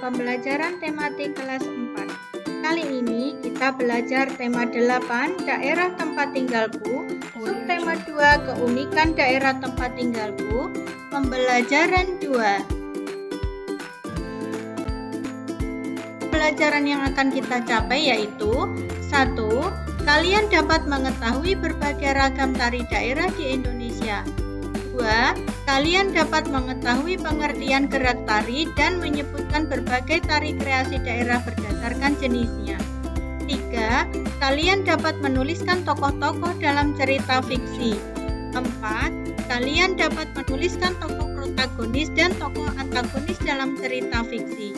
pembelajaran tematik kelas 4. Kali ini kita belajar tema 8, daerah tempat tinggalku, subtema 2, keunikan daerah tempat tinggalku, pembelajaran 2. Pelajaran yang akan kita capai yaitu 1. Kalian dapat mengetahui berbagai ragam tari daerah di Indonesia. 2. Kalian dapat mengetahui pengertian gerak tari dan menyebutkan berbagai tari kreasi daerah berdasarkan jenisnya. 3. Kalian dapat menuliskan tokoh-tokoh dalam cerita fiksi. 4. Kalian dapat menuliskan tokoh protagonis dan tokoh antagonis dalam cerita fiksi.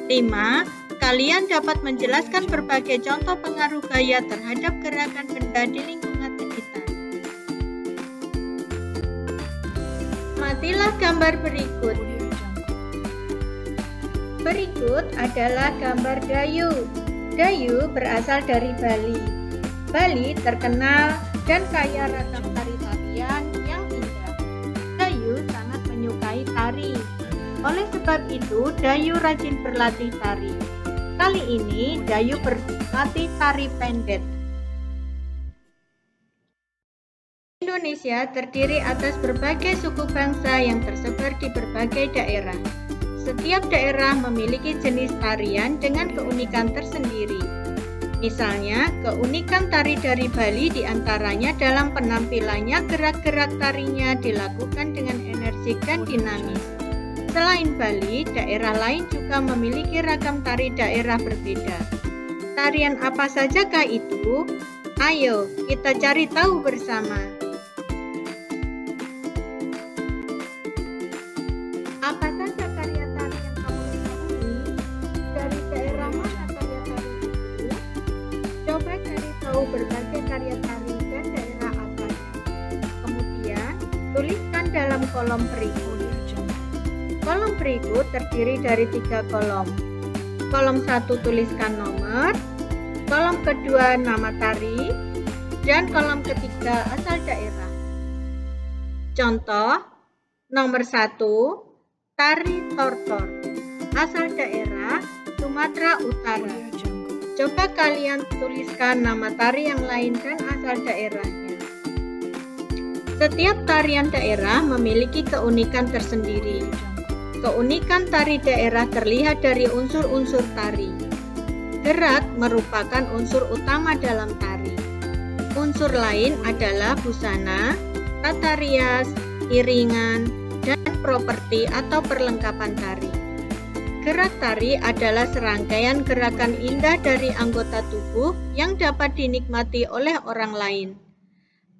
5. Kalian dapat menjelaskan berbagai contoh pengaruh gaya terhadap gerakan benda di lingkungan sekitar. Amatilah gambar berikut. Berikut adalah gambar Dayu. Dayu berasal dari Bali. Bali terkenal dan kaya ragam tari-tarian yang indah. Dayu sangat menyukai tari. Oleh sebab itu, Dayu rajin berlatih tari. Kali ini, Dayu berlatih tari pendet. Indonesia terdiri atas berbagai suku bangsa yang tersebar di berbagai daerah. Setiap daerah memiliki jenis tarian dengan keunikan tersendiri. Misalnya, keunikan tari dari Bali diantaranya dalam penampilannya gerak-gerak tarinya dilakukan dengan energik dan dinamis. Selain Bali, daerah lain juga memiliki ragam tari daerah berbeda. Tarian apa sajakah itu? Ayo, kita cari tahu bersama. Apa saja karya tari yang kamu ketahui? Dari daerah mana karya tari itu? Coba cari tahu berbagai karya tari dan daerah asalnya. Kemudian, tuliskan dalam kolom berikut. Kolom berikut terdiri dari 3 kolom. Kolom 1 tuliskan nomor, kolom kedua nama tari, dan kolom ketiga asal daerah. Contoh, nomor 1, tari tortor, asal daerah Sumatera Utara. Coba kalian tuliskan nama tari yang lain dan asal daerahnya. Setiap tarian daerah memiliki keunikan tersendiri. Keunikan tari daerah terlihat dari unsur-unsur tari. Gerak merupakan unsur utama dalam tari. Unsur lain adalah busana, tata rias, iringan, dan properti atau perlengkapan tari. Gerak tari adalah serangkaian gerakan indah dari anggota tubuh yang dapat dinikmati oleh orang lain.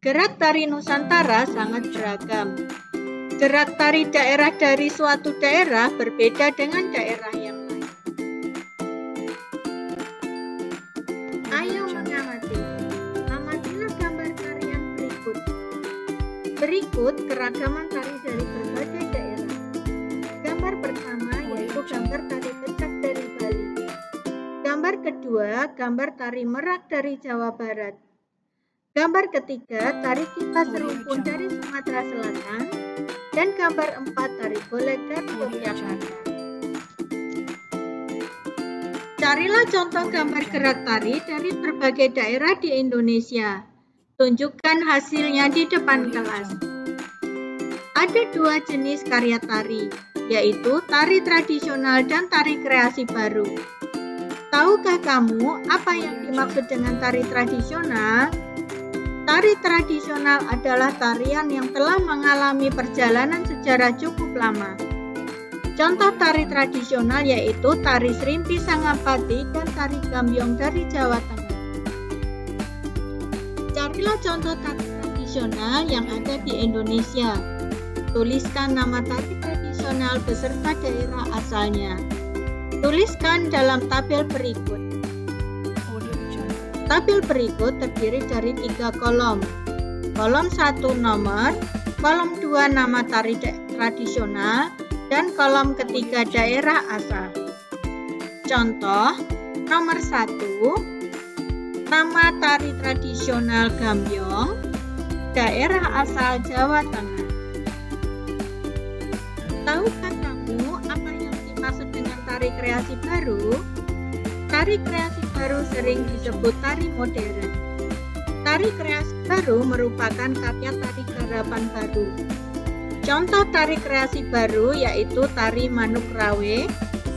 Gerak tari Nusantara sangat beragam. Gerak tari daerah dari suatu daerah berbeda dengan daerah yang lain. Ayo mengamati. Amatilah gambar tarian berikut. Berikut keragaman tari dari berbagai daerah. Gambar pertama yaitu gambar tari becak dari Bali. Gambar kedua, gambar tari merak dari Jawa Barat. Gambar ketiga, tari kipas serumpun dari Sumatera Selatan. Dan gambar 4, tari golek dari Yogyakarta. Carilah contoh gambar gerak tari dari berbagai daerah di Indonesia. Tunjukkan hasilnya di depan kelas. Ada 2 jenis karya tari, yaitu tari tradisional dan tari kreasi baru. Tahukah kamu apa yang dimaksud dengan tari tradisional? Tari tradisional adalah tarian yang telah mengalami perjalanan sejarah cukup lama. Contoh tari tradisional yaitu tari Serimpi Sangapati dan tari Gambyong dari Jawa Tengah. Carilah contoh tari tradisional yang ada di Indonesia. Tuliskan nama tari tradisional beserta daerah asalnya. Tuliskan dalam tabel berikut. Tabel berikut terdiri dari 3 kolom. Kolom 1 nomor, kolom 2 nama tari tradisional, dan kolom ketiga daerah asal. Contoh, nomor 1, nama tari tradisional Gambyong, daerah asal Jawa Tengah. Tahukah kamu apa yang dimaksud dengan tari kreasi baru sering disebut tari modern. Tari kreasi baru merupakan karya tari garapan baru. Contoh tari kreasi baru yaitu tari Manuk Rawe,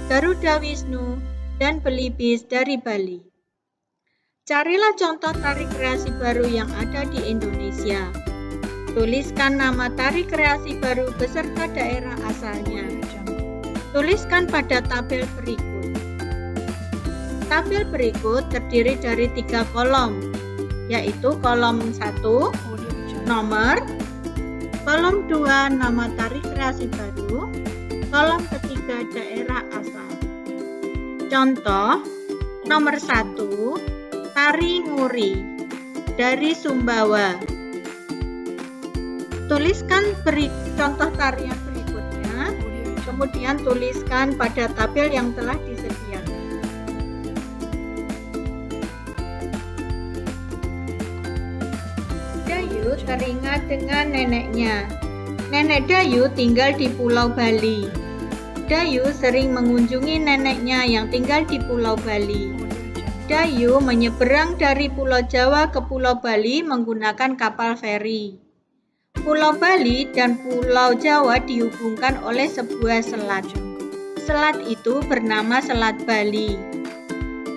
Garuda Wisnu, dan Belibis dari Bali. Carilah contoh tari kreasi baru yang ada di Indonesia. Tuliskan nama tari kreasi baru beserta daerah asalnya. Tuliskan pada tabel berikut. Tabel berikut terdiri dari 3 kolom, yaitu kolom 1, nomor, kolom 2, nama tari kreasi baru, kolom ketiga, daerah asal. Contoh, nomor 1, tari Nguri dari Sumbawa. Tuliskan contoh tarian berikutnya, kemudian tuliskan pada tabel yang telah disediakan. Dayu teringat dengan neneknya. Nenek Dayu tinggal di Pulau Bali. Dayu sering mengunjungi neneknya yang tinggal di Pulau Bali. Dayu menyeberang dari Pulau Jawa ke Pulau Bali menggunakan kapal feri. Pulau Bali dan Pulau Jawa dihubungkan oleh sebuah selat. Selat itu bernama Selat Bali.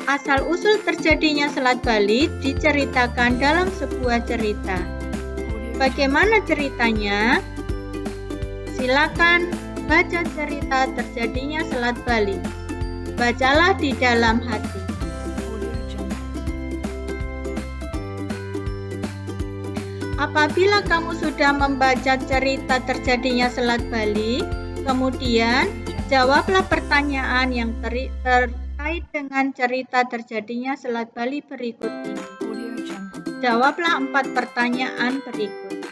Asal-usul terjadinya Selat Bali diceritakan dalam sebuah cerita. Bagaimana ceritanya? Silakan baca cerita terjadinya Selat Bali. Bacalah di dalam hati. Apabila kamu sudah membaca cerita terjadinya Selat Bali, kemudian jawablah pertanyaan yang terkait dengan cerita terjadinya Selat Bali berikut ini. Jawablah 4 pertanyaan berikut.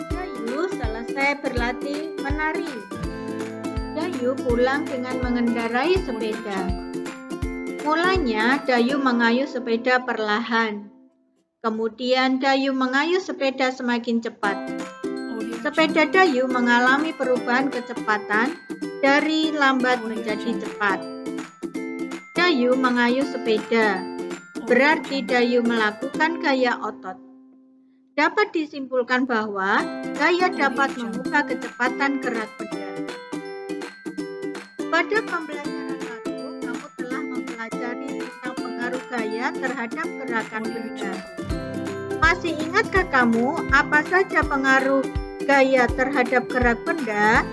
Dayu selesai berlatih menari. Dayu pulang dengan mengendarai sepeda. Mulanya Dayu mengayuh sepeda perlahan. Kemudian Dayu mengayuh sepeda semakin cepat. Sepeda Dayu mengalami perubahan kecepatan dari lambat menjadi cepat. Dayu mengayuh sepeda, berarti Dayu melakukan gaya otot. Dapat disimpulkan bahwa gaya dapat mengubah kecepatan gerak benda. Pada pembelajaran lalu, kamu telah mempelajari tentang pengaruh gaya terhadap gerakan benda. Masih ingatkah kamu apa saja pengaruh gaya terhadap gerak benda?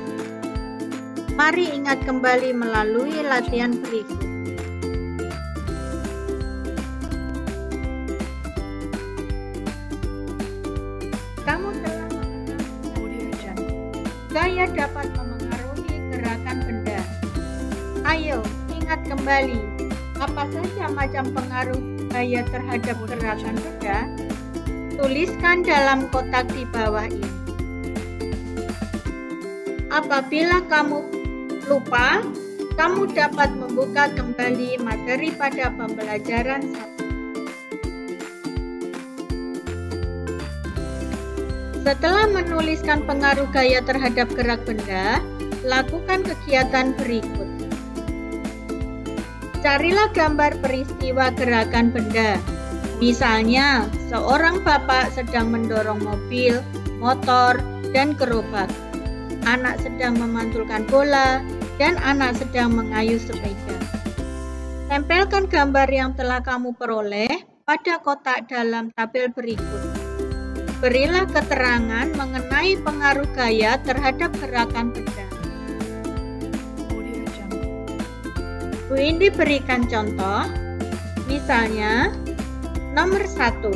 Mari ingat kembali melalui latihan berikut. Kamu telah mengenal gaya dapat memengaruhi gerakan benda. Ayo, ingat kembali, apa saja macam pengaruh gaya terhadap gerakan benda? Tuliskan dalam kotak di bawah ini. Apabila kamu lupa, kamu dapat membuka kembali materi pada pembelajaran 1. Setelah menuliskan pengaruh gaya terhadap gerak benda, lakukan kegiatan berikut. Carilah gambar peristiwa gerakan benda. Misalnya, seorang bapak sedang mendorong mobil, motor, dan gerobak. Anak sedang memantulkan bola, dan anak sedang mengayuh sepeda. Tempelkan gambar yang telah kamu peroleh pada kotak dalam tabel berikut. Berilah keterangan mengenai pengaruh gaya terhadap gerakan benda. Bu Indi berikan contoh, misalnya nomor 1.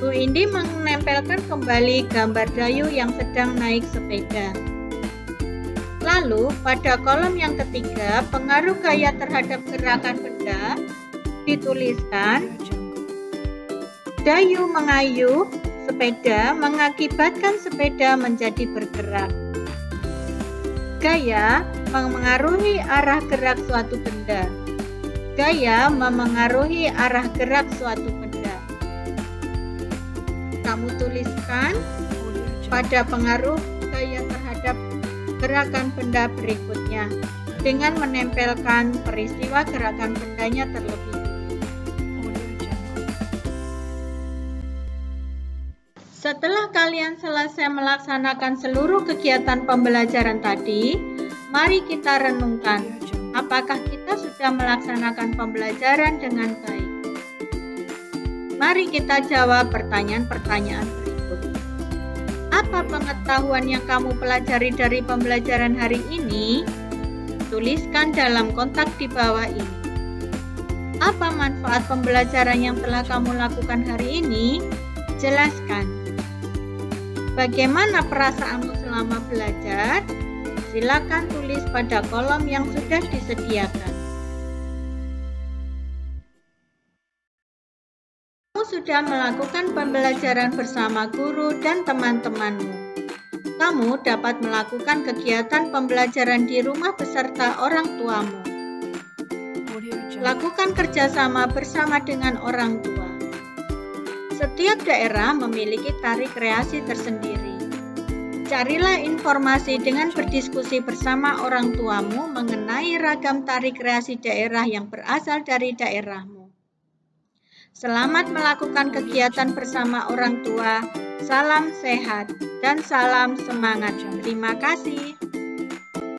Bu Indi menempelkan kembali gambar Dayu yang sedang naik sepeda. Lalu pada kolom yang ketiga, pengaruh gaya terhadap gerakan benda, dituliskan Dayu mengayuh sepeda mengakibatkan sepeda menjadi bergerak. Gaya memengaruhi arah gerak suatu benda. Gaya memengaruhi arah gerak suatu benda. kamu tuliskan pada pengaruh saya terhadap gerakan benda berikutnya dengan menempelkan peristiwa gerakan bendanya terlebih dulu. Setelah kalian selesai melaksanakan seluruh kegiatan pembelajaran tadi, mari kita renungkan, apakah kita sudah melaksanakan pembelajaran dengan baik? Mari kita jawab pertanyaan-pertanyaan berikut. Apa pengetahuan yang kamu pelajari dari pembelajaran hari ini? Tuliskan dalam kotak di bawah ini. Apa manfaat pembelajaran yang telah kamu lakukan hari ini? Jelaskan. Bagaimana perasaanmu selama belajar? Silakan tulis pada kolom yang sudah disediakan. Kamu sudah melakukan pembelajaran bersama guru dan teman-temanmu. Kamu dapat melakukan kegiatan pembelajaran di rumah beserta orang tuamu. Lakukan kerjasama bersama dengan orang tua. Setiap daerah memiliki tari kreasi tersendiri. Carilah informasi dengan berdiskusi bersama orang tuamu mengenai ragam tari kreasi daerah yang berasal dari daerahmu. Selamat melakukan kegiatan bersama orang tua. Salam sehat dan salam semangat. Terima kasih.